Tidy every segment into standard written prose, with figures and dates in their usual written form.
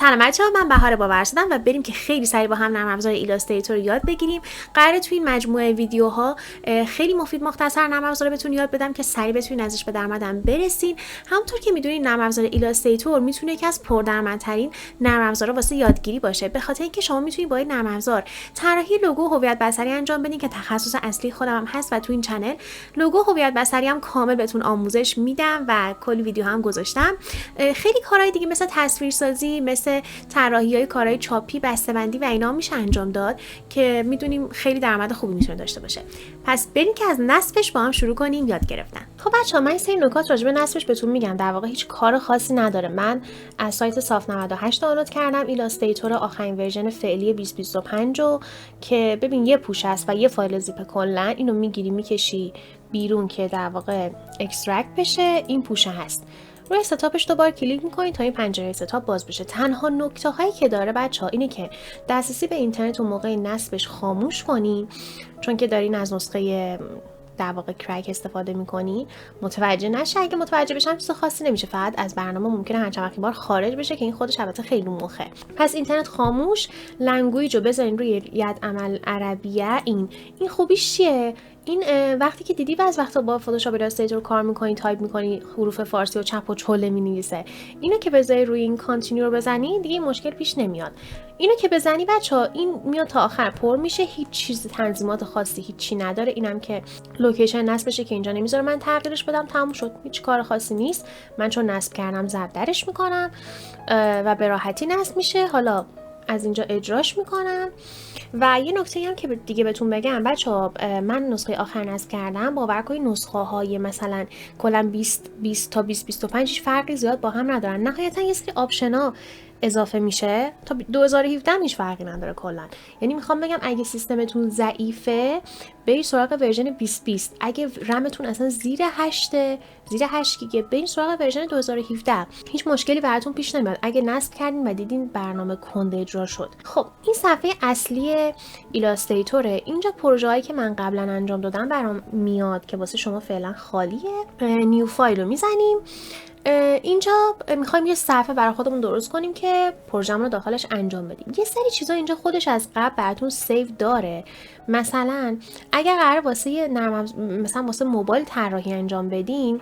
سلام بچه‌ها، من بهار باورزادم و بریم که خیلی سریع با هم نرم افزار ایلاستریتور رو یاد بگیریم. قراره تو این مجموعه ویدیوها خیلی مفید مختصر نرم افزار رو بهتون یاد بدم که سریع بتونین ازش به درآمدم برسین. همونطور که میدونین نرم افزار ایلاستریتور میتونه یکی از پردرآمدترین نرم افزارها واسه یادگیری باشه، به خاطر اینکه شما میتونید با این نرم افزار طراحی لوگو و هویت بصری انجام بدین که تخصص اصلی خودم هم هست و تو این چنل لوگو هویت بصری هم کامل بهتون آموزش میدم و کلی ویدیو هم گذاشتم. خیلی کارهای دیگه مثل تصویرسازی، مثل طراحی‌های کارهای چاپی، بسته‌بندی و اینا میشه انجام داد که میدونیم خیلی درآمد خوبی میتونه داشته باشه. پس بریم که از نصبش با هم شروع کنیم یاد گرفتن. خب بچه‌ها، من این سری نکات راجع به نصبش بهتون میگم. در واقع هیچ کار خاصی نداره. من از سایت صاف 98 دانلود کردم ایلاستریتور آخرین ورژن فعلی 2025 رو که ببین یه پوش است و یه فایل زیپ کلا. اینو میگیری میکشی بیرون که در واقع اکسترکت بشه. این پوشه هست. روی ستاپش دوبار کلیک میکنید تا این پنجره ستاپ باز بشه. تنها نکته هایی که داره بچه‌ها اینه که دسترسی به اینترنت و موقع نصبش خاموش کنین، چون که دارین از نسخه در واقع کرک استفاده میکنی. متوجه نشه. اگه متوجه بشم چیز خاصی نمیشه، فقط از برنامه ممکنه هر چند وقت بار خارج بشه که این خودش البته خیلی مخه. پس اینترنت خاموش، لنگویج رو بذارین روی ید عمل عربیه. این خوبیش چیه؟ این وقتی که دیدی بعضی وقتا با فتوشاپ ایلاستریتور کار میکنی، تایپ میکنی، حروف فارسی و چپ و چله مینویسه، اینو که بذاری روی این کانتینیو رو بزنی دیگه این مشکل پیش نمیاد. اینو که بزنی بچه‌ها این میاد تا آخر پر میشه، هیچ چیز تنظیمات خاصی هیچی نداره. اینم که لوکیشن نصبشه که اینجا نمیذاره من تغییرش بدم، تموم شد. هیچ کار خاصی نیست. من چون نصب کردم ضرب درش میکنم و به راحتی نصب میشه. حالا از اینجا اجراش میکنم. و یه نکته هم که دیگه بهتون بگم بچه‌ها، من نسخه آخر نصب کردم. باور کنید نسخه های مثلا کلا 20 تا 2025 هیچ فرقی زیاد با هم ندارن. نهایتا یه سری آپشنا اضافه میشه. تا 2017 هیچ فرقی نداره کلا. یعنی میخوام بگم اگه سیستمتون ضعیفه برید سراغ ورژن 2020. اگه رمتون اصلا زیر 8 گیگه برید سراغ ورژن 2017. هیچ مشکلی براتون پیش نمیاد اگه نصب کردین و دیدین برنامه کنده اجرا شد. خب این صفحه اصلی ایلاستریتوره. اینجا پروژه‌ای که من قبلا انجام دادم برام میاد که واسه شما فعلا خالیه. نیو فایل رو میزنیم. اینجا میخوایم یه صفحه برای خودمون درست کنیم که پروژه‌مون رو داخلش انجام بدیم. یه سری چیزا اینجا خودش از قبل براتون سیو داره. مثلا اگر قرار واسه مثلا واسه موبایل طراحی انجام بدین،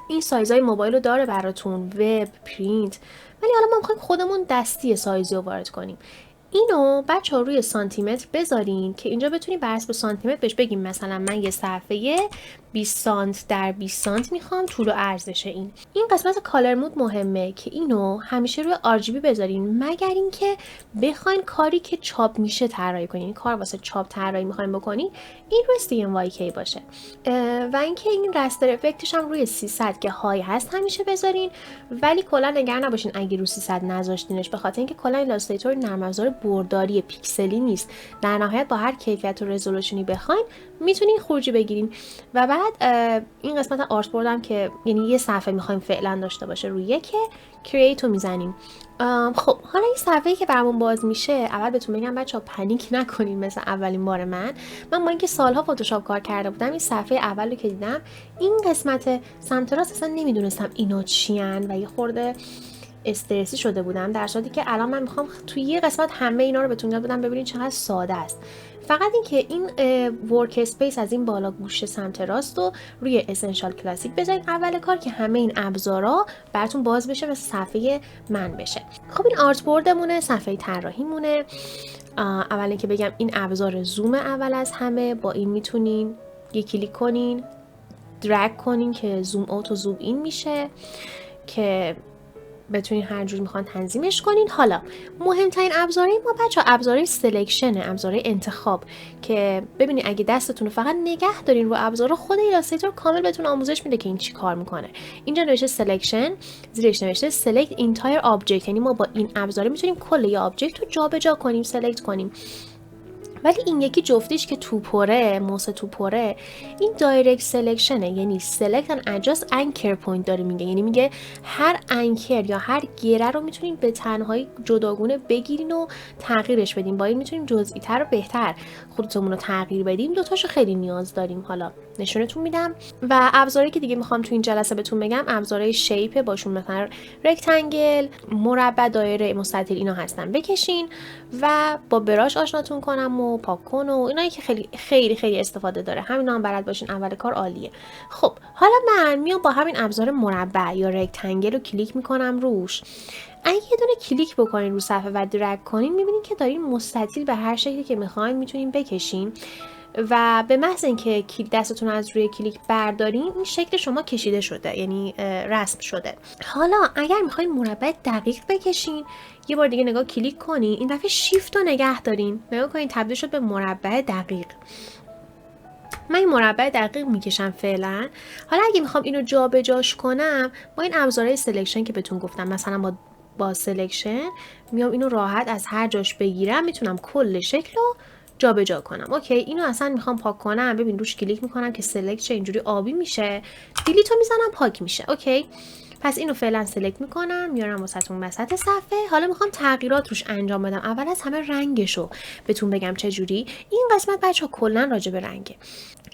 این سایزهای موبایل رو داره براتون، وب، پرینت. ولی حالا ما میخوایم خودمون دستی سایزی رو وارد کنیم. اینو بچه‌ها روی سانتیمتر بذارین که اینجا بتونیم بر اساس سانتیمتر بهش بگیم مثلا من یه صفحه 20 سانت در 20 سانت میخوام طول و عرضشه. این قسمت کالر مود مهمه که اینو همیشه روی RGB بذارین، مگر اینکه بخواین کاری که چاپ میشه طراحی کنین، کار واسه چاپ طراحی میخواین بکنین، این روی CMYK باشه. و اینکه این رستر افکتش هم روی 300 که های هست همیشه بذارین. ولی کلا نگران نباشین اگه رو 300 نذاشتینش، به خاطر اینکه کلا ایلاستریتور نرم افزار برداری پیکسلی نیست. در نهایت با هر کیفیت و رزولوشنی بخواین میتونین خروجی بگیرین. و بعد این قسمت آرت بردم که یعنی یه صفحه میخوایم فعلا داشته باشه روی یک کرییت رو میزنیم. خب حالا این صفحه‌ای که برامون باز میشه، اول بهتون بگم بچه‌ها پنیک نکنین مثل اولین بار من با اینکه سالها فتوشاپ کار کرده بودم، این صفحه اول رو که دیدم این قسمت سمت راست اصلا نمیدونستم اینا چیان و یه خورده استرسی شده بودم، در صورتی که الان من میخوام توی یه قسمت همه اینا رو بهتون یاد بدم ببینید چقدر ساده است. فقط این که این ورک اسپیس از این بالا گوشه سمت راست رو روی اسنشال کلاسیک بذارید اول کار که همه این ابزارا براتون باز بشه و صفحه من بشه. خب این آرت بوردمونه، صفحه طراحیمونه. اولی که بگم این ابزار زوم اول از همه، با این میتونین یه کلیک کنین درگ کنین که زوم اوت و زوم این میشه که بتونین هر جوری میخوان تنظیمش کنین. حالا مهمترین ابزارهای ما بچه‌ها ابزارهای سلکشن، ابزارهای انتخاب که ببینید اگه دستتون رو فقط نگه دارین رو ابزارها، خود ایلاستریتور کامل بهتون آموزش میده که این چی کار میکنه. اینجا نوشته سلکشن، زیرش نوشته select entire object، یعنی ما با این ابزار میتونیم کل یه آبجکت رو جابجا کنیم، سلکت کنیم. ولی این یکی جفتیش که توپره، موس توپره، این دایرکت سلکشنه، یعنی سلکت ان ادجاست انکر پوینت داره میگه، یعنی میگه هر انکر یا هر گره رو میتونین به تنهایی جداگونه بگیرین و تغییرش بدین. با این میتونیم جزئی تر و بهتر خودمون رو تغییر بدیم. دوتاشو خیلی نیاز داریم. حالا نشونتون میدم. و ابزاری که دیگه میخوام تو این جلسه بهتون بگم ابزارهای شیپ، باشون مثلا رکتانگل، مربع، دایره، مستطیل اینا هستن. بکشین و با براش آشناتون کنم و پاک کن و اینایی که خیلی خیلی خیلی استفاده داره. همینا هم بلد باشین اول کار عالیه. خب حالا من میام با همین ابزار مربع یا رکتانگل رو کلیک میکنم روش. اگه یه دونه کلیک بکنین رو صفحه و درگ کنین میبینین که دارین مستطیل به هر شکلی که میخواین میتونین بکشین و به محض اینکه دستتون از روی کلیک بردارین این شکل شما کشیده شده، یعنی رسم شده. حالا اگر میخواین مربع دقیق بکشین یه بار دیگه نگاه کلیک کنین، این دفعه شیفت رو نگه دارین، نگاه کنین تبدیل شد به مربع دقیق. من این مربع دقیق میکشم فعلا. حالا اگه میخوام اینو جابجاش کنم با این ابزارهای سلکشن که بهتون گفتم، مثلا با سلکشن میام اینو راحت از هر جاش بگیرم، میتونم کل شکل رو جابجا کنم. اوکی، اینو اصلا میخوام پاک کنم، ببین روش کلیک میکنم که سلکت شه، اینجوری آبی میشه، دیلیتو میزنم پاک میشه. اوکی، پس اینو فعلا سلکت میکنم، میارم واسهتون وسط صفحه. حالا میخوام تغییرات روش انجام بدم. اول از همه رنگشو بهتون بگم چه جوری. این قسمت بچه‌ها کلا راجع به رنگه.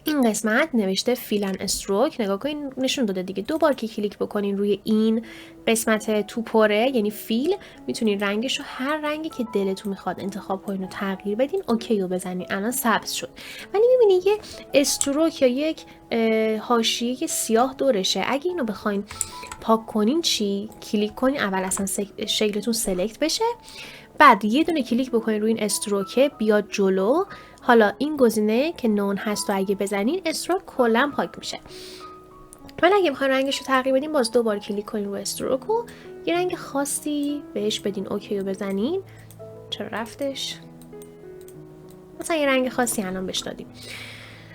این قسمت نوشته فیل اند استروک، نگاه کنین نشون داده دیگه. دو بار که کلیک بکنین روی این قسمت توپره یعنی فیل، میتونین رنگش رو هر رنگی که دلتون میخواد انتخاب کنین و تغییر بدین. اوکی رو بزنین، الان سبز شد. ولی میبینین یه استروک یا یک حاشیه سیاه دورشه. اگه اینو بخواین پاک کنین چی؟ کلیک کنین اول اصلا شکلتون سلکت بشه، بعد یه دونه کلیک بکنین روی این استروکه بیاد جلو. حالا این گزینه که نون هست و اگه بزنین استروک کلا پاک میشه. من اگه میخواین رنگش رو تغییر بدین باز دوبار کلیک کنین روی استروک و یه رنگ خاصی بهش بدین. اوکی رو بزنین. چرا رفتش؟ مثلا یه رنگ خاصی الان بهش دادیم.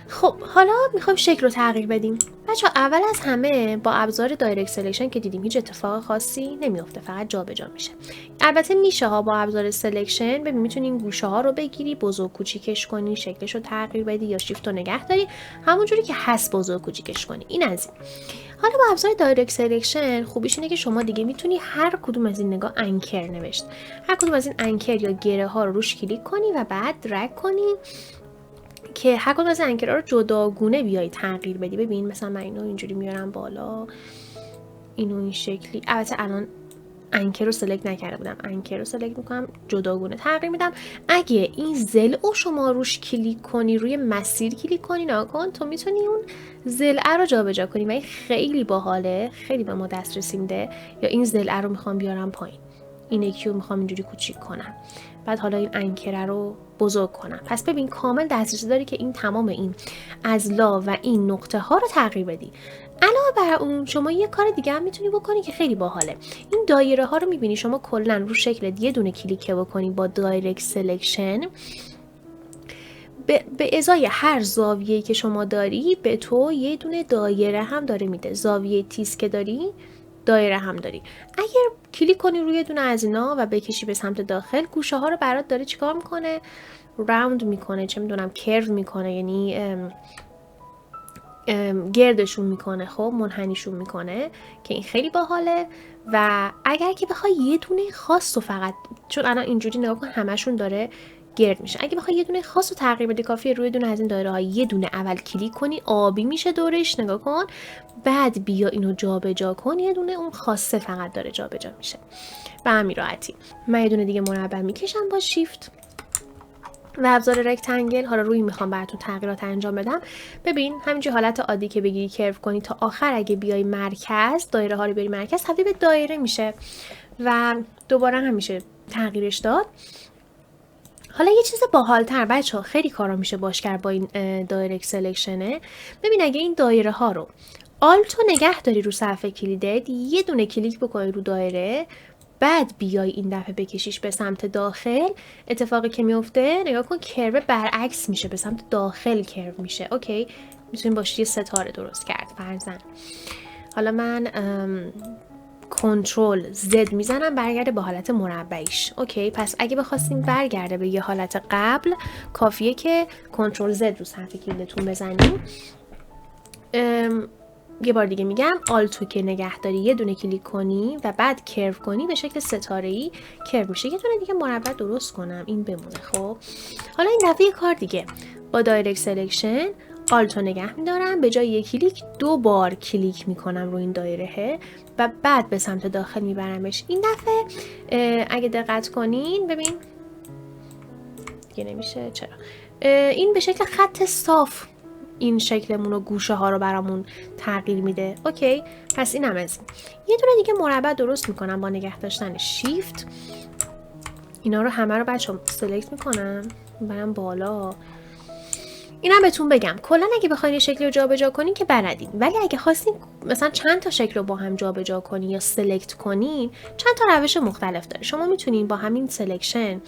خب حالا میخوایم شکل رو تغییر بدیم. بچه‌ها اول از همه با ابزار دایرکت سلکشن که دیدیم هیچ اتفاق خاصی نمیفته، فقط جابجا میشه. البته میشه ها با ابزار سلکشن، ببین میتونین گوشه ها رو بگیری، بزرگ کوچیکش کنی، شکلش رو تغییر بدی یا شیفت رو نگه داری همونجوری که هست بزرگ کوچیکش کنی. این از این. حالا با ابزار دایرکت سلکشن خوبیش اینه که شما دیگه میتونی هر کدوم از این نگاه انکر نوشت، هر کدوم از این انکر یا گره ها رو روش کلیک کنی و بعد درگ کنی که هر کدوم از انکرها رو جداگونه بیای تغییر بدی. ببین مثلا من اینو اینجوری میارم بالا، اینو این شکلی. البته الان انکر رو سلکت نکرده بودم، انکر رو سلکت میکنم جداگونه تغییر میدم. اگه این ضلع شما روش کلیک کنی، روی مسیر کلیک کنی ناکن، تو میتونی اون ضلع رو جابجا کنی و این خیلی باحاله، خیلی به ما دسترسی میده. یا این ضلع رو میخوام بیارم پایین، این یکی رو میخوام اینجوری کوچیک کنم، بعد حالا این انکره رو بزرگ کنم. پس ببین کامل دسترسی داری که این تمام این اضلاع و این نقطه ها رو تغییر بدی. علاوه بر اون شما یه کار دیگه هم میتونی بکنی که خیلی باحاله. این دایره ها رو میبینی شما کلا رو شکل یه دونه کلیک بکنی با دایرکت سلکشن، به ازای هر زاویه‌ای که شما داری به تو یه دونه دایره هم داره میده. زاویه تیز که داری دایره هم داری. اگر کلیک کنی روی دونه از اینا و بکشی به سمت داخل، گوشه ها رو برات داره چیکار میکنه؟ راوند میکنه، چه میدونم کرو میکنه، یعنی گردشون میکنه، خب منحنیشون میکنه که این خیلی باحاله. و اگر که بخوای یه دونه خاص رو فقط، چون الان اینجوری نگاه کن همشون داره گرد میشه، اگه بخوای یه دونه خاص رو تغییر بدی کافیه روی دونه از این دایره ها یه دونه اول کلیک کنی، آبی میشه دورش، نگاه کن، بعد بیا اینو جابجا کن، یه دونه اون خاصه فقط داره جابجا میشه به همین راحتی. من یه دونه دیگه مربع میکشم با شیفت و ابزار رکتانگل. حالا روی میخوام براتون تغییرات انجام بدم. ببین همینجوری حالت عادی که بگیری کرو کنی تا آخر، اگه بیای مرکز دایره ها رو بیاری مرکز تبدیل به دایره میشه و دوباره هم میشه تغییرش داد. حالا یه چیز باحال‌تر بچه‌ها، خیلی کارا میشه باش کرد با این دایرکت سلکشنه. ببین اگه این دایره ها رو آلتو نگه داری رو صفحه کلیدت، یه دونه کلیک بکنی رو دایره، بعد بیای این دفعه بکشیش به سمت داخل، اتفاقی که میفته نگاه کن کرو برعکس میشه، به سمت داخل کرو میشه. اوکی، میتونیم باشه یه ستاره درست کرد فرضاً. حالا من کنترل زد میزنم برگرده به حالت مربعیش. اوکی، پس اگه بخواستیم برگرده به یه حالت قبل کافیه که کنترل زد رو صفحه کلیدتون بزنیم. یه بار دیگه میگم، آلتو که نگهداری یه دونه کلیک کنی و بعد کرو کنی به شکل ستاره‌ای کرو میشه. یه دونه دیگه مربع درست کنم این بمونه. خب حالا این دفعه یه کار دیگه، با دایرکت سلکشن آلتو نگه میدارم، به جای یک کلیک 2 بار کلیک میکنم روی این دایره و بعد به سمت داخل میبرمش. این دفعه اگه دقت کنین ببین دیگه نمیشه، چرا این به شکل خط صاف این شکلمون و گوشه ها رو برامون تغییر میده. اوکی، پس این هم از این. یه دونه دیگه مربع درست میکنم با نگه داشتن شیفت. اینا رو همه رو بچه‌ها سلکت میکنم برم بالا. اینم بهتون بگم کلا اگه بخواید یه شکلی رو جابجا کنین که بلدین، ولی اگه خواستین مثلا چند تا شکل رو با هم جابجا کنین یا سلکت کنین، چند تا روش مختلف داره. شما میتونین با همین سلکشن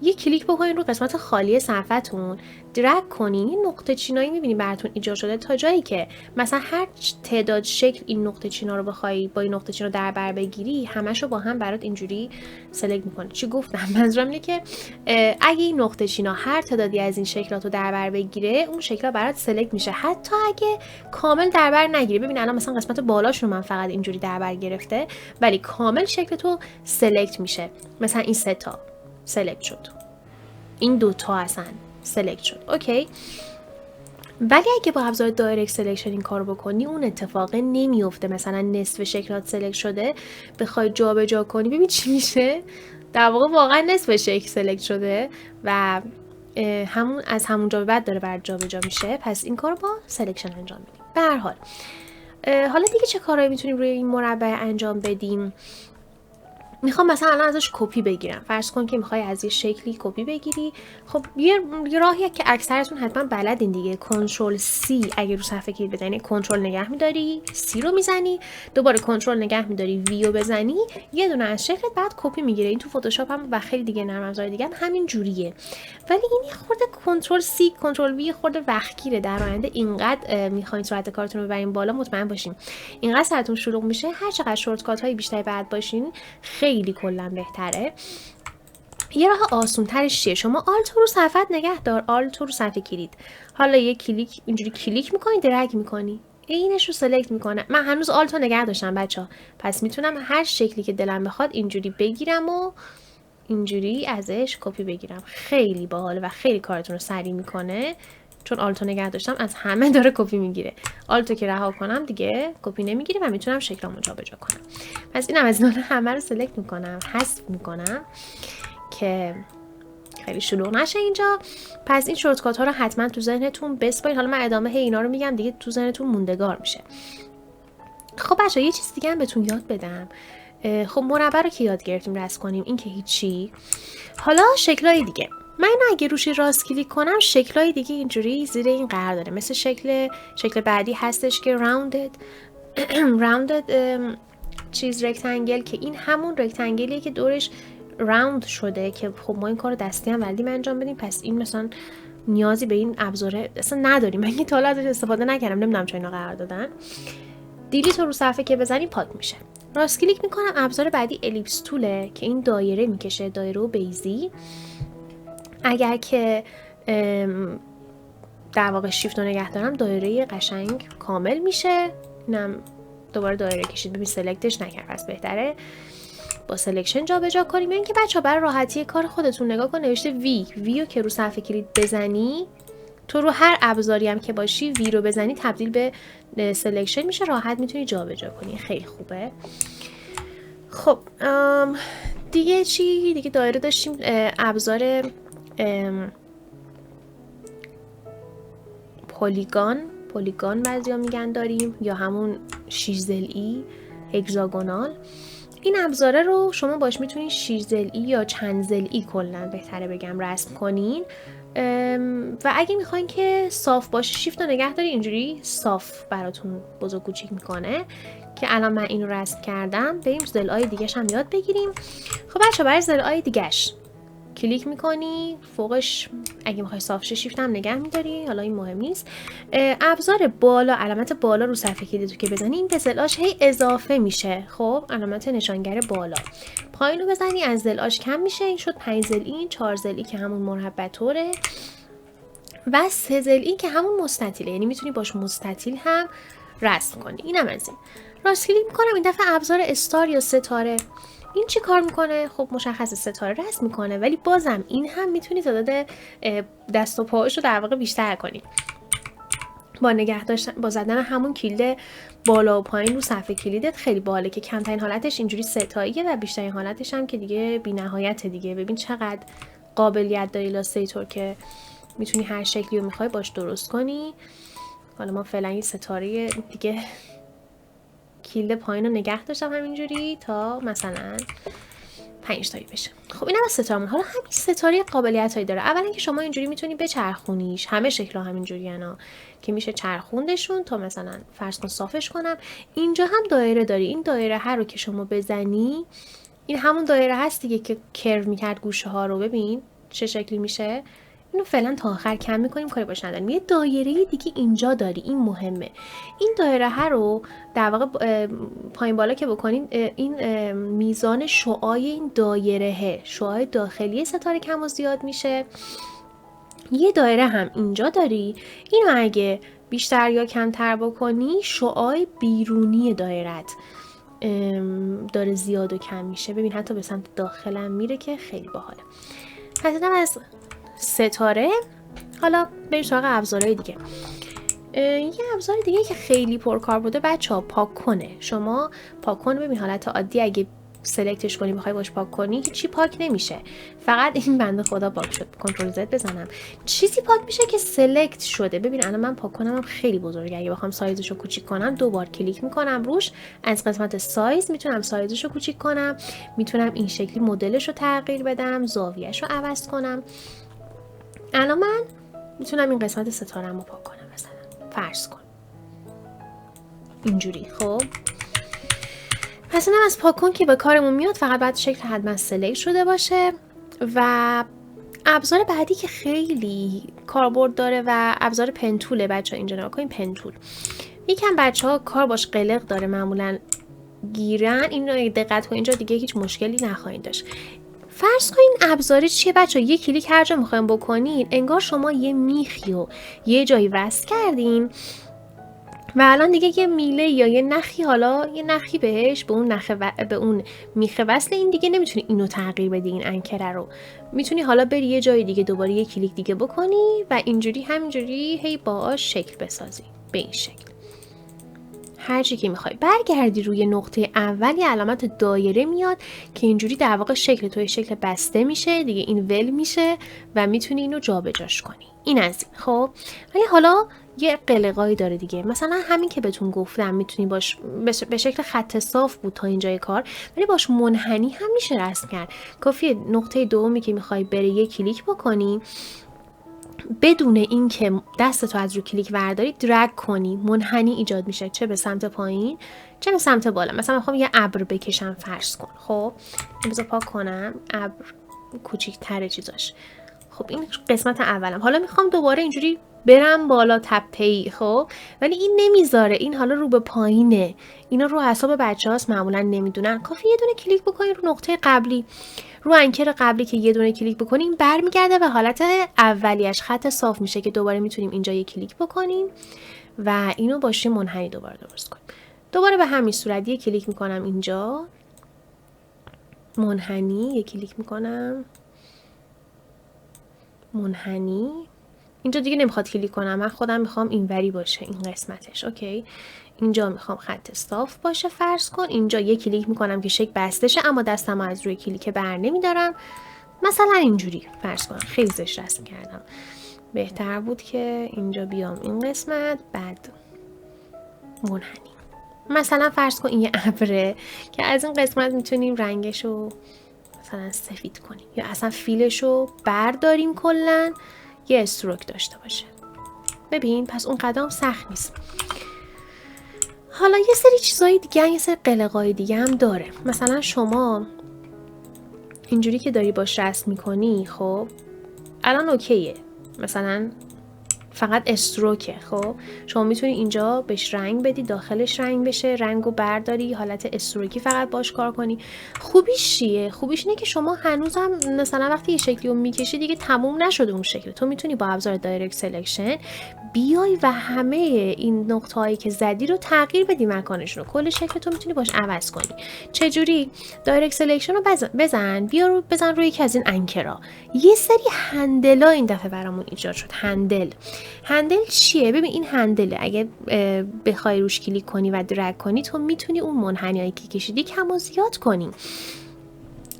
یه کلیک بکنین رو قسمت خالی صفحتون، درگ کنین، این نقطه چینایی میبینین براتون ایجاد شده تا جایی که مثلا هر تعداد شکل این نقطه چینا رو بخوای با این نقطه چینا در بر بگیری همشو با هم برات اینجوری سلکت میکنه. چی گفتم؟ منظورم اینه که اگه این نقطه چینا هر تعدادی از این شکلات رو در بر بگیره اون شکلا برات سلکت میشه، حتی اگه کامل در بر نگیره. ببین الان مثلا قسمت بالاشون من فقط اینجوری در بر گرفته ولی کامل شکل تو سلکت میشه. مثلا این سه تا سلکت شد، این دوتا اصلا سلکت شد. اوکی، ولی اگه با ابزار دایرکت سلکشن این کارو بکنی اون اتفاق نمیفته. مثلا نصف شکلات سلکت شده بخوای جابجا کنی ببین چی میشه، در واقع واقعا نصف شکل سلکت شده و همون از همونجا به بعد داره برات جابجا میشه. پس این کارو با سلکشن انجام بدیم. به هر حال حالا دیگه چه کارهایی میتونیم روی این مربع انجام بدیم؟ میخوام مثلا الان ازش کپی بگیرم. فرض کن که میخوای از یه شکلی کپی بگیری. خب یه راهیه که اکثرتون حتما بلدین دیگه، کنترل سی اگه رو صفحه کلید بزنی کنترل نگه میداری، سی رو میزنی، دوباره کنترل نگه میداری، وی رو بزنی، یه دونه از شکلت بعد کپی میگیره. این تو فتوشاپ هم و خیلی دیگه نرم افزار دیگه هم همین جوریه. ولی این یه خورده کنترل سی کنترل وی خورده وقتگیره. در آینده اینقدر میخواین سرعت کارتون رو ببرین بالا، مطمئن باشین اینقدر سرتون شلوغ میشه، هر چقدر شورت کات های بیشتری بعد باشین خیلی کلا بهتره. یه راه آسون ترش چیه؟ شما آلت رو صفحت نگه دار، آلت رو صفحه کلید، حالا یه کلیک اینجوری کلیک میکنی، درگ میکنی، اینش رو سلکت میکنه. من هنوز آلت رو نگه داشتم بچه ها، پس میتونم هر شکلی که دلم بخواد اینجوری بگیرم و اینجوری ازش کپی بگیرم. خیلی باحال و خیلی کارتون رو سریع میکنه. چون آلتو نگه داشتم از همه داره کپی میگیره. آلتو که رها کنم دیگه کپی نمیگیره و میتونم شکلامو جابجا کنم. پس اینم از اینا همه رو سلکت میکنم، حذف میکنم که خیلی شلوغ نشه اینجا. پس این شورتکات ها رو حتما تو ذهنتون بسپارید. حالا من ادامه اینا رو میگم دیگه تو ذهنتون موندگار میشه. خب بچه‌ها یه چیز دیگه هم بهتون یاد بدم. خب مربع رو که یاد گرفتیم رسم کنیم، این که هیچی. حالا شکلای دیگه، من اگه روشی راست کلیک کنم شکلای دیگه اینجوری زیر این قرار داره. مثل شکل بعدی هستش که راوندد چیز رکتانگل، که این همون رکتانگلیه که دورش راوند شده که خب ما این کارو دستی هم بلدیم انجام بدیم. پس این مثلا نیازی به این ابزار اصلا نداریم. من که تا حالا ازش استفاده نکردم، نمیدونم چرا اینا قرار دادن. دیلیت رو صفحه که بزنی پاک میشه. راست کلیک میکنم، ابزار بعدی الیپس توله که این دایره میکشه، دایره و بیزی. اگر که در واقع شیفت رو نگه دارم دایره قشنگ کامل میشه. اینم دوباره دایره کشید، ببین سلکتش نکرد، پس بهتره با سلکشن جابجا کنیم. این که بچه‌ها برای راحتی کار خودتون نگاه کن، نوشته وی رو که رو صفحه کلید بزنی، تو رو هر ابزاری هم که باشی وی رو بزنی تبدیل به سلکشن میشه، راحت میتونی جابجا کنی. خیلی خوبه. خب دیگه چی دیگه دایره داشتیم، ابزار پلیگان بعضیا میگن داریم، یا همون 6 ضلعی هگزاگونال. این ابزاره رو شما باش میتونین 6 ضلعی یا چند ضلعی کلا بهتره بگم رسم کنین. و اگه میخواین که صاف باشه شیفت رو نگه داری، اینجوری صاف براتون بزرگ کوچیک میکنه. که الان من اینو رسم کردم، بریم ضلعای دیگه‌ش هم یاد بگیریم. خب بچه‌ها برای ضلعای دیگه‌ش کلیک میکنی فوقش، اگه میخوای صاف شه شیفت هم نگه میداری، حالا این مهم نیست. ابزار بالا، علامت بالا رو صفحه کلید که بزنی این پسلاش هی اضافه میشه. خب علامت نشانگر بالا، پایین رو بزنی از زلاش کم میشه. این شد 5 ضلعی، 4 ضلعی که همون مربع طوره و 3 ضلعی که همون مستطیله، یعنی میتونی باش مستطیل هم رسم کنی. اینم از این. راست کلیک میکنم این دفعه ابزار استار یا ستاره. این چی کار میکنه؟ خب مشخص ستاره رسم میکنه، ولی بازم این هم میتونی تعداد دست و پاهاش رو در واقع بیشتر کنی با نگه داشتن، با زدن همون کلید بالا و پایین رو صفحه کلیدت. خیلی باحاله که کمترین حالتش اینجوری ستاییه و بیشترین حالتش هم که دیگه بی‌نهایت دیگه. ببین چقدر قابلیت داره ایلاستریتور که میتونی هر شکلی رو میخوای باش درست کنی. حالا ما فعلا یه ستاره دیگه کلید پایین رو نگه داشتم همینجوری تا مثلا 5 تایی بشه. خب اینم از ستارمون. حالا همین ستاره قابلیت هایی داره. اولا که شما اینجوری میتونی بچرخونیش، همه شکل‌ها همینجوری انا که میشه چرخوندشون تا مثلا فرض کن صافش کنم. اینجا هم دایره داری. این دایره هر رو که شما بزنی، این همون دایره هست دیگه که کرو میکرد گوشه ها رو. ببین چه شکلی میشه. اینو فعلا تا آخر کم میکنیم، کاری باش نداریم. یه دایره دیگه اینجا داری، این مهمه. این دایره ها رو در واقع پایین بالا که بکنیم، این میزان شعاع این دایره، شعاع داخلی ستاره کم و زیاد میشه. یه دایره هم اینجا داری. اینو اگه بیشتر یا کمتر بکنی، شعاع بیرونی دایرت داره زیاد و کم میشه. ببین حتی به سمت داخلم میره که خیلی باحاله. پس اینم از ستاره. حالا بریم سراغ ابزارهای دیگه. یه ابزار دیگه که خیلی پرکار بوده بچه‌ها، پاک کنه. شما پاک کنه، ببین حالت عادی اگه سلکتش کنی بخوای باش پاک کنی هیچی پاک نمیشه، فقط این بنده خدا پاک شد. کنترل زد بزنم چیزی پاک میشه که سلکت شده. ببین الان من پاک کنم خیلی بزرگه، اگه بخوام سایزشو کوچیک کنم 2 بار کلیک میکنم روش، از قسمت سایز میتونم سایزشو کوچیک کنم، میتونم این شکلی مدلشو تغییر بدم، زاویهشو عوض کنم. الان من میتونم این قسمت ستاره‌مو پاک کنم، مثلا فرض کن اینجوری. خب پس اینم از پاک کن که به کارمون میاد، فقط باید شکل حتما سلکت شده باشه. و ابزار بعدی که خیلی کاربرد داره و ابزار پنتوله بچه‌ها. اینجا نگاه کنین، پنتول. یکم بچه‌ها کار باش قلق داره معمولا گیرن. اینو دقت کن، اینجا دیگه هیچ مشکلی نخواهید داشت. فرض کنین ابزار چیه بچه‌ها؟ یه کلیک هر جا می‌خوایم بکنین انگار شما یه میخی رو یه جایی وصل کردین و الان دیگه یه میله یا یه نخی، حالا یه نخی بهش به اون به اون میخ وصل، این دیگه نمیتونی اینو تغییر بدی، این انکره رو. میتونی حالا بری یه جای دیگه دوباره یه کلیک دیگه بکنی و اینجوری همینجوری هی باهاش شکل بسازی به این شکل. هر چی که میخوای برگردی روی نقطه اول، یه علامت دایره میاد که اینجوری در واقع شکل توی شکل بسته میشه دیگه، این ول میشه و میتونی اینو جابجاش کنی. این از این. خب ولی حالا یه قلقایی داره دیگه. مثلا همین که بهتون گفتم میتونی باش به شکل خط صاف بود تا اینجای کار، ولی باش منحنی هم میشه رسم کرد. کافیه نقطه دومی که میخوای بری یه کلیک بکنی، بدون اینکه دستتو از رو کلیک ورداری درگ کنی، منحنی ایجاد میشه، چه به سمت پایین چه به سمت بالا. مثلا میخوام یه ابر بکشم فرض کن. خب بذار پاک کنم، ابر کوچیک‌تره چیزاش. خب این قسمت اولم. حالا میخوام دوباره اینجوری برم بالا تپه‌ای. خب ولی این نمیذاره، این حالا رو به پایینه. اینا رو اعصاب بچه‌هاست معمولا نمیدونن. کافیه یه دونه کلیک بکنین رو نقطه قبلی، رو انکر قبلی که یه دونه کلیک بکنیم برمیگرده و حالت اولیش خط صاف میشه که دوباره میتونیم اینجا یه کلیک بکنیم و اینو باشیم منحنی دوباره درست کنیم. دوباره به همین صورت یه کلیک میکنم اینجا منحنی، یه کلیک میکنم منحنی. اینجا دیگه نمیخواد کلیک کنم، من خودم میخوام اینوری باشه این قسمتش. اوکی، اینجا میخوام خط صاف باشه فرض کن. اینجا یه کلیک میکنم که شکل بسته شه اما دستم از روی کلیک بر نمیدارم، مثلا اینجوری فرض کنم. خیلی زشت رسم کردم، بهتر بود که اینجا بیام این قسمت بعد منحنی. مثلا فرض کن این یه ابره که از این قسمت میتونیم رنگشو مثلا سفید کنیم یا اصلا فیلشو برداریم کلن یه استروک داشته باشه. ببین پس اون قدم سخت نیست. حالا یه سری چیزای دیگه، یه سری قلقای دیگه هم داره. مثلا شما اینجوری که داری باش رسم میکنی، خب الان اوکیه، مثلا فقط استروکه. خب شما میتونی اینجا بهش رنگ بدی، داخلش رنگ بشه، رنگو برداری حالت استروکی فقط باش کار کنی. خوبیش چیه؟ خوبیش اینه که شما هنوزم مثلا وقتی یه شکلی رو میکشی دیگه تموم نشده اون شکل، تو میتونی با ابزار دایرکت سلکشن بیای و همه این نقطه‌هایی که زدی رو تغییر بدی مکانشون رو، کل شکل تو میتونی باش عوض کنی. چجوری؟ دایرکت سلکشن رو بزن بزن روی یکی از این انکرا. یه سری هندلا این دفعه برامون ایجاد شد. هندل چیه؟ ببین این هندله، اگه بخوای روش کلیک کنی و درگ کنی تو میتونی اون منحنیایی که کشیدی کم و زیاد کنی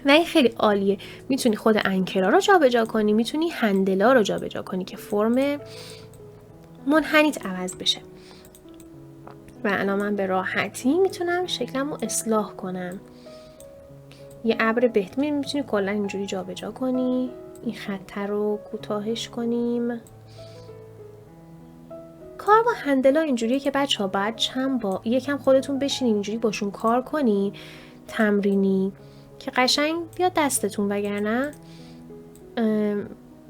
و این خیلی عالیه. میتونی خود انکرا رو جابجا کنی، میتونی هندلا رو جابجا کنی که فرم منحنیت عوض بشه. و الان من به راحتی میتونم شکلمو اصلاح کنم. یه ابر بهتر میتونی کلا اینجوری جابجا کنی. این خط رو کوتاهش کنیم. کار با هندلا اینجوریه که بچه‌ها باید با یکم خودتون بشینین اینجوری باشون کار کنی، تمرینی، که قشنگ بیاد دستتون، وگرنه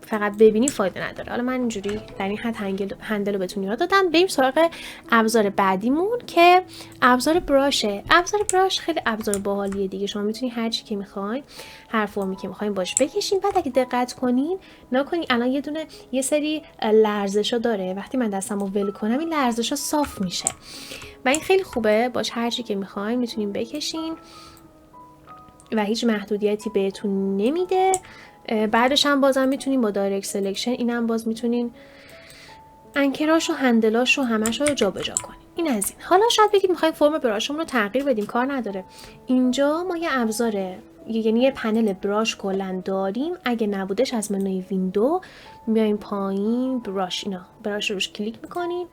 فقط ببینی فایده نداره. حالا من اینجوری در این حد هندل رو بهتون یاد دادم. بریم سراغ ابزار بعدیمون که ابزار براشه. ابزار براش خیلی ابزار باحالیه دیگه. شما میتونی هر چی که میخواین، هر فرمی که میخواین باش بکشین. بعد اگه دقت کنین نکنین الان یه سری لرزشا داره. وقتی من دستمو ول کنم این لرزشا صاف میشه و این خیلی خوبه. باش هر چی که میخواین میتونین بکشین و هیچ محدودیتی بهتون نمیده. بعدش هم بازم میتونین با دایرکت سلکشن اینم باز میتونین انکراش و هندلاش رو همش رو جابجا کنین. این از این. حالا شاید بگید میخوایم فرم براشمون رو تغییر بدیم، کار نداره. اینجا ما یه ابزار، یعنی یه پنل براش کلا داریم. اگه نبودش از منوی ویندو میایم پایین براش، اینا براش روش کلیک میکنین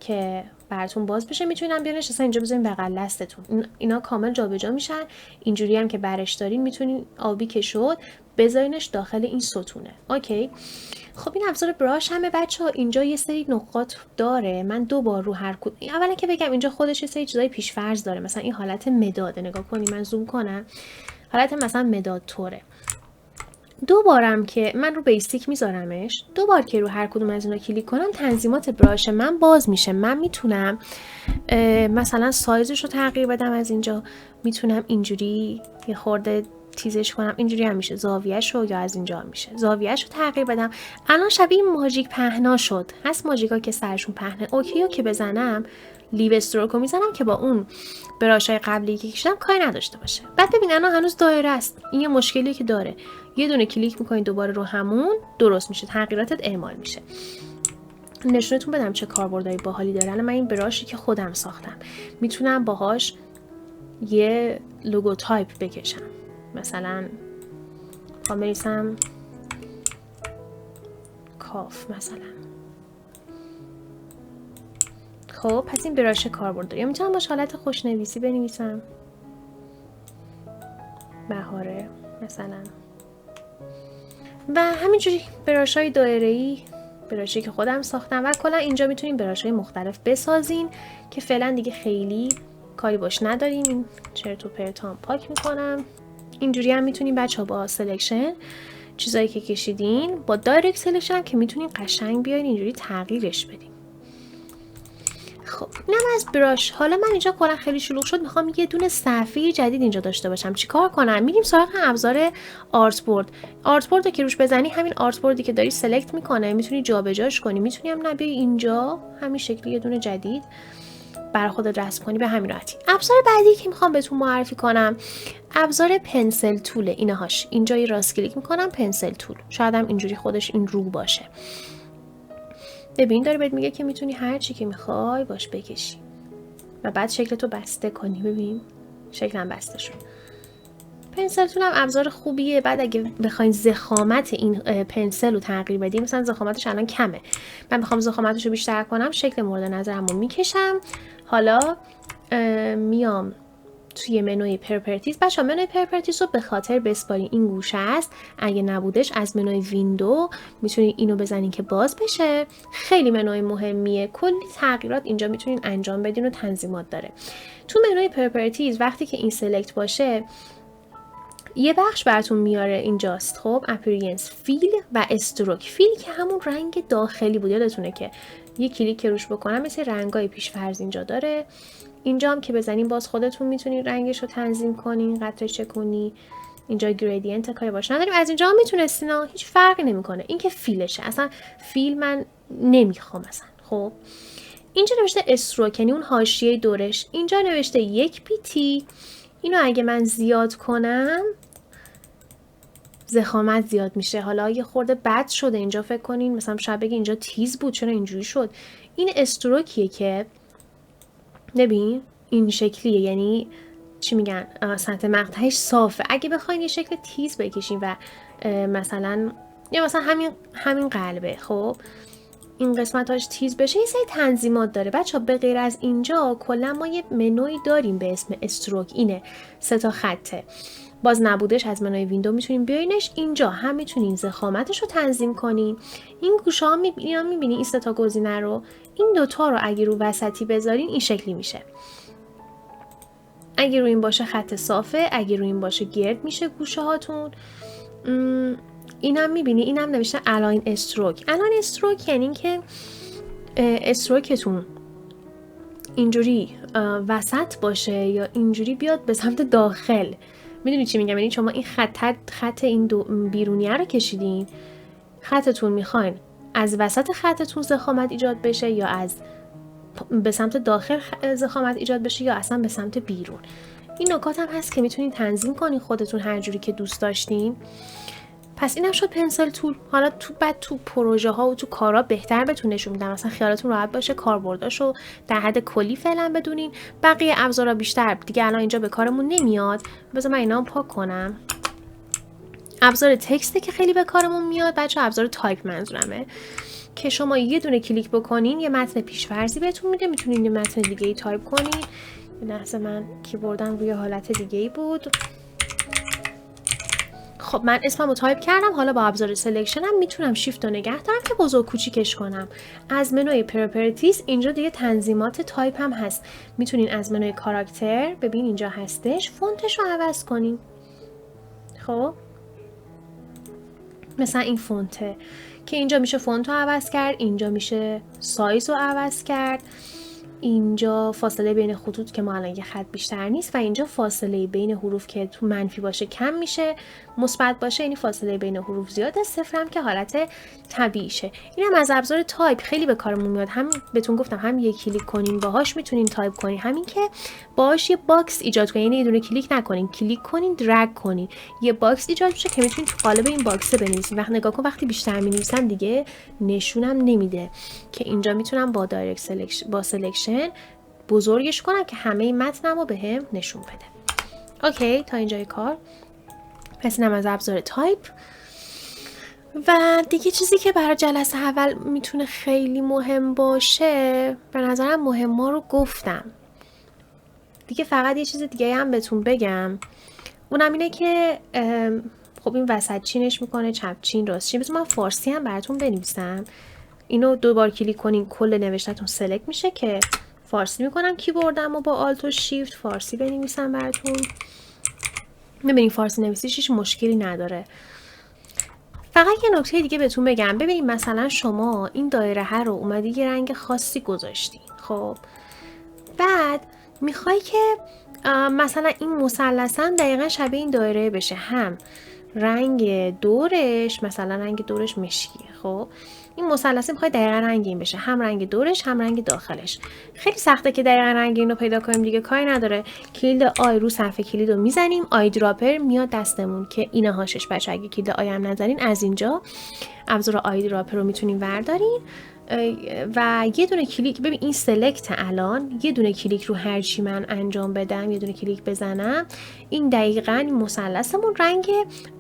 که براتون باز بشه. میتونین بیارینش اصلا اینجا بذارین بغل دستتون، اینا کامل جابجا میشن. اینجوری هم که برش دارین میتونین آبی که شد بذارینش داخل این ستونه. اوکی. خب این ابزار براش همه بچه‌ها اینجا یه سری نقاط داره. من 2 بار رو هر کدوم، اولا که بگم اینجا خودش یه سری چیزای پیش‌فرض داره. مثلا این حالت مداده، نگاه کنی من زوم کنم، حالت مثلا مداد طوره. 2 بارم که من رو بیسیک میذارمش، 2 بار که رو هر کدوم از اینا کلیک کنم تنظیمات براش من باز میشه. من میتونم مثلا سایزش رو تغییر بدم. از اینجا میتونم اینجوری یه خورده تیزش کنم، اینجوری هم میشه زاویه‌ش رو، یا از اینجا میشه زاویه‌ش رو تغییر بدم. الان شبیه ماژیک پهنا شد. هست ماژیکا که سرشون پهنه. اوکیو که بزنم لیو استروک رو میزنم که با اون براشای قبلی که کشیدم کاری نداشته باشه. بعد ببین الان هنوز دایره است. این یه مشکلی که داره. یه دونه کلیک میکنین دوباره رو همون درست میشه، تغییراتت اعمال میشه. نشونتون بدم چه کاربردهای باحالی داره. الان من این براشی که خودم ساختم میتونم باهاش یه لوگو تایپ بکشم. مثلا بنویسم کاف مثلا. خب پس این براش کاربرد داره. یا میتونم باش حالت خوشنویسی بنویسم، بهاره مثلا. و همینجوری براشای دایره‌ای، براشی که خودم ساختم. و کلا اینجا میتونیم براشای مختلف بسازین که فعلا دیگه خیلی کاری باش نداریم. این چرت و پرتام پاک میکنم. اینجوری هم میتونیم بچه‌ها با سلکشن چیزایی که کشیدین با دایرکت سلکشن که میتونین قشنگ بیاین اینجوری تغییرش بدین. خب اینم از براش. حالا من اینجا کلا خیلی شلوغ شد، میخوام یه دونه صفحه جدید اینجا داشته باشم. چیکار کنم؟ میریم سراغ ابزار آرت بورد. آرت بورد رو که روش بزنی همین آرت بوردی که داری سلکت میکنه، میتونی جابجاش کنی. میتونی هم نبی اینجا همین شکلی یه دونه جدید برای خودت رسم کنی به همین راحتی. ابزار بعدی که میخوام بهتون معرفی کنم ابزار پنسل توله. اینهاش اینجا یه راست کلیک میکنم پنسل تول. شاید هم اینجوری خودش این رو باشه. ببین داره بهت میگه که میتونی هر چی که میخوای باش بکشی و بعد شکلتو بسته کنی. ببین شکلم بسته شد. پنسل تول هم ابزار خوبیه. بعد اگه بخواین ضخامت این پنسل رو تغییر بدیم، مثلا ضخامتش الان کمه، من میخوام ضخامتش رو بیشتر کنم، شکل مورد نظرم رو میکشم. حالا میام توی منوی پرپرتیز. بچه‌ها منوی پرپرتیز رو به خاطر بسپارین این گوشه است. اگه نبودش از منوی ویندو میتونید اینو بزنین که باز بشه. خیلی منوی مهمیه. کلی تغییرات اینجا میتونین انجام بدین و تنظیمات داره. تو منوی پرپرتیز وقتی که این سلکت باشه یه بخش براتون میاره اینجاست. خب اپیرینس، فیل و استروک. فیل که همون رنگ داخلی بود، یادتونه که یه کلیک که روش بکنم مثل رنگای پیش‌فرض اینجا داره. اینجا هم که بزنین باز خودتون میتونید رنگش رو تنظیم کنین، قطرش چکونی. اینجا گریدینت کاری باش نداریم. از اینجا هم میتونستین، هیچ فرقی نمیکنه. این که فیلشه، اصلا فیل من نمیخوام اصلا. خب اینجا نوشته استروک، یعنی اون حاشیه دورش. اینجا نوشته 1 PT. اینو اگه من زیاد کنم ضخامت زیاد میشه. حالا یه خورده بد شده اینجا، فکر کنین مثلا شاید بگی اینجا تیز بود چرا اینجوری شد. این استروکیه که ببین این شکلیه، یعنی چی میگن، سطح مقطعش صافه. اگه بخواین یه شکل تیز بکشین و مثلا همین قلبه، خب این قسمتاش تیز بشه، یه سری تنظیمات داره بچه‌ها. به غیر از اینجا کلا ما یه منوی داریم به اسم استروک، اینه 3 تا خطه. باز نبودش از منوی ویندو میتونیم بیاینش. اینجا هم میتونین ضخامتش رو تنظیم کنین. این گوشه ها میبینین این 3 تا گزینه رو، این دوتا رو اگه رو وسطی بذارین این شکلی میشه. اگه رو این باشه خط صافه، اگه رو این باشه گرد میشه گوشه هاتون. اینم میبینی، اینم نوشته الاین استروک. الاین استروک یعنی که استروکتون اینجوری وسط باشه یا اینجوری بیاد به سمت داخل. میدونی چی میگم؟ یعنی شما این خط این دو بیرونیه رو کشیدین، خطتون میخواین از وسط خطتون ضخامت ایجاد بشه یا از به سمت داخل ضخامت ایجاد بشه یا اصلا به سمت بیرون. این نکات هم هست که میتونین تنظیم کنین خودتون هر جوری که دوست داشتین. پس اینم شد پنسل تول. حالا تو پروژه ها و تو کارا بهتر بهتون نشون میدم، مثلا خیالتون راحت باشه کاربرداشو در حد کلی فعلا بدونین. بقیه ابزارا بیشتر دیگه الان اینجا به کارمون نمیاد. بذار من اینا رو پاک کنم. ابزار تکسته که خیلی به کارمون میاد بچه‌ها، ابزار تایپ منظورمه، که شما یه دونه کلیک بکنین یه متن پیش‌فرضی بهتون میده، میتونین یه متن دیگه ای تایپ کنین. یه لحظه من کیبوردم روی حالت دیگه ای بود. خب من اسممو تایپ کردم. حالا با ابزار سلکشنم میتونم شیفت رو نگه دارم که بزرگ کوچیکش کنم. از منوی پراپرتیز اینجا دیگه تنظیمات تایپ هم هست. میتونین از منوی کاراکتر ببین اینجا هستش، فونتش رو عوض کنین. خب مثلا این فونته که اینجا میشه فونت رو عوض کرد، اینجا میشه سایز رو عوض کرد، اینجا فاصله بین خطوط که ما الان یه خط بیشتر نیست و اینجا فاصله بین حروف که تو منفی باشه کم میشه، مثبت باشه یعنی فاصله بین حروف زیاده، صفر هم که حالت طبیعیشه. اینم از ابزار تایپ خیلی به کارمون میاد. هم بهتون گفتم هم یک کلیک کنین باهاش میتونین تایپ کنین، همین که باهاش یه باکس ایجاد کنین، یعنی یه دونه کلیک نکنین، کلیک کنین درگ کنین یه باکس ایجاد میشه که میتونین تو قالب این باکس بنویسین. وقتی نگاه کن وقتی بیشتر می‌نویسم دیگه نشونم نمیده که اینجا میتونم با دایرکت سلکشن با سلکشن بزرگش کنم که همه متنمو بهم نشون بده. اوکی تا اینجای کار. پس اینم از ابزار تایپ. و دیگه چیزی که برای جلسه اول میتونه خیلی مهم باشه، به نظرم مهم‌ها رو گفتم دیگه. فقط یه چیز دیگه هم بهتون بگم، اونم اینه که خب این وسط چینش میکنه، چپ چین، راست چین. بذار من فارسی هم براتون بنویسم. اینو 2 بار کلیک کنین کل نوشته‌تون سلکت میشه که فارسی میکنم. کیبوردم و با آلت و شیفت فارسی بنویسم براتون. ببینید فارسی نویسیش هیچ مشکلی نداره. فقط یه نکته دیگه بهتون بگم. ببینید مثلا شما این دایره رو اومدی یه رنگ خاصی گذاشتی، خب بعد میخوای که مثلا این مثلث هم دقیقا شبیه این دایره بشه، هم رنگ دورش مثلا رنگ دورش مشکیه، خب این مثلث میخواد دقیقاً رنگ این بشه، هم رنگ دورش هم رنگ داخلش. خیلی سخته که دقیقاً رنگ اینو پیدا کنیم دیگه، کاری نداره. کلید آی رو صفحه کلید رو میزنیم، آی دراپر میاد دستمون که اینه هاشش. بچه اگه کلید آی هم نزنین از اینجا ابزار آی دراپر رو میتونین بردارین و یه دونه کلیک. ببین این سلکت الان یه دونه کلیک رو هر چی من انجام بدم، یه دونه کلیک بزنم، این دقیقاً مثلثمون رنگ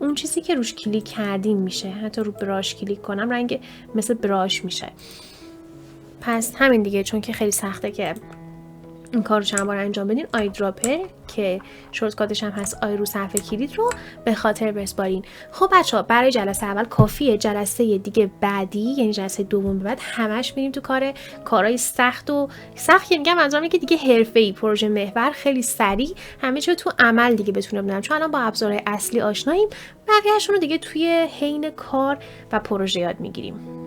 اون چیزی که روش کلیک کردیم میشه. حتی رو براش کلیک کنم رنگ مثل براش میشه. پس همین دیگه، چون که خیلی سخته که این کار رو چند بار انجام بدین. آی دراپر که شورتکاتش هم هست آی رو صفحه کلید رو به خاطر بسپارین. خب بچه‌ها برای جلسه اول کافیه. جلسه دیگه بعدی یعنی جلسه دوم بعد همش میریم تو کارهای سخت که میگم منظورم که دیگه حرفه‌ای، پروژه محور، خیلی سریع همه چی تو عمل دیگه بتونه بدونم، چون الان با ابزارهای اصلی آشناییم، بقیه‌شون رو دیگه توی حین کار و پروژه یاد میگیریم.